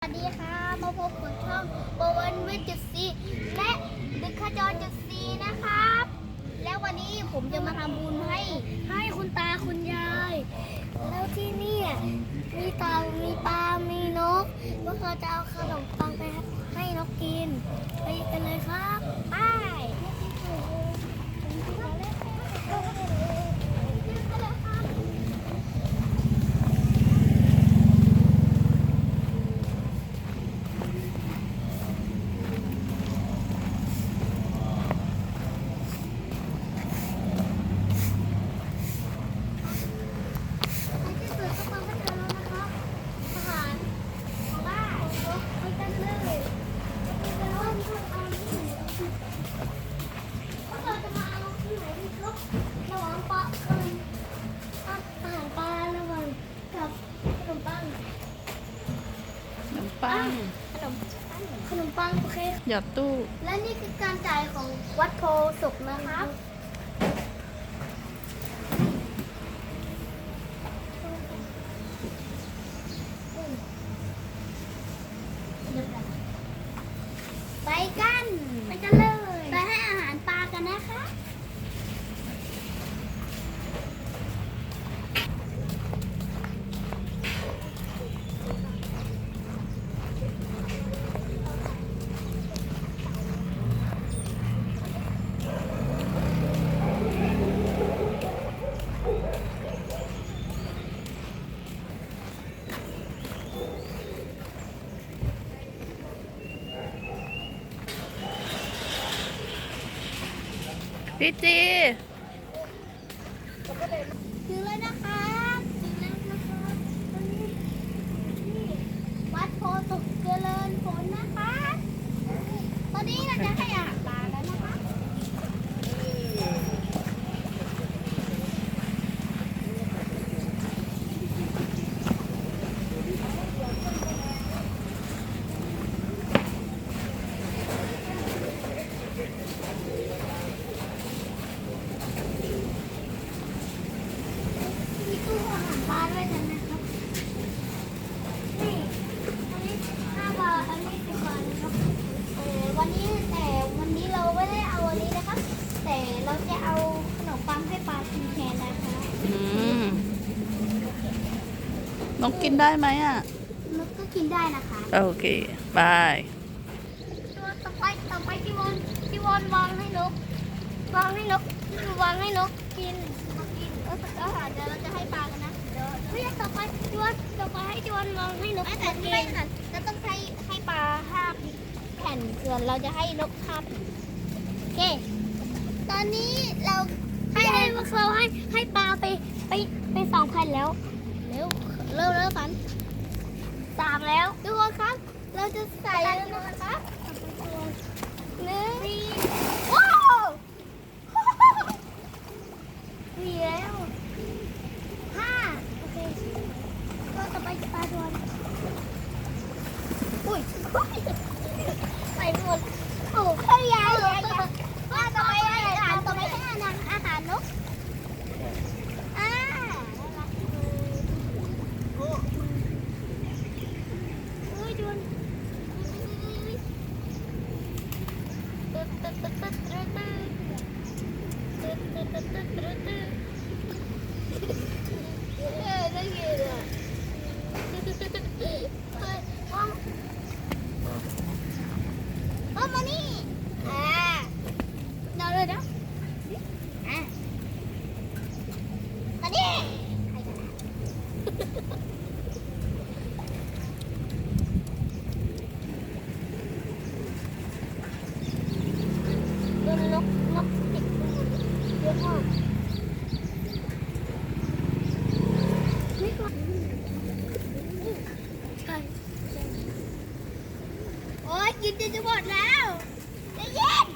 สวัสดีค่ะมาพบกับช่องบวันวิทย์จุดซีและดึกขจรจุดซีนะครับ แล้ววันนี้ผมจะมาทำบุญให้คุณตาคุณยาย แล้วที่นี่มีเต่ามีปลา มีนกว่าเขาจะเอาขนมปังไปให้นกกิน ไปกันเลยครับไปขนมปังโอเค หยอดตู้ และนี่คือการจ่ายของวัดโพสุกนะครับไปกันเลยไปให้อาหารปลากันนะคะ พี่จี ถึงแล้วนะครับตอนนี้วัดโพสุขเจริญผลนะคะตอนนี้เราจะให้อาหารปลาแล้วนะคะ มีตู้อาหารปลาด้วยนะครับ นี่ อันนี้5 บาท อันนี้10 บาทนะครับวันนี้เราไม่ได้เอาอันนี้นะครับ แต่เราจะเอาขนมปังให้ปลากินแทนนะคะ น้องกินได้ไหมอ่ะ นกก็กินได้นะคะ โอเค บาย ตัวต่อไปที่วอนวางให้นกกินอาหารเดี๋ยวเราจะให้ปลากันนะเดี๋ยวเฮ้ยต่อไปให้จีวอนวางให้นกแต่ไม่ค่ะเราต้องให้ปลา5 แผ่นส่วนเราจะให้นก5 แผ่นโอเคตอนนี้เราให้ปลาไป2 แผ่นแล้วเร็วฝัน3แล้วทุกคนครับเราจะใส่แล้วนะครับ1ว้าว4แล้ว5โอเคก็ต่อไปปลาดวนอุ้ยใส่หมดโอ้ข้าวยาวว่าต่อไปให้อาหารนกน่ารักอุ้ยดวนมานี่นอนเลยนะมานี่โดนนกติดเยอะมากนี่ก่อนใช่โอ้ยกินจะหมดแล้วใจเย็น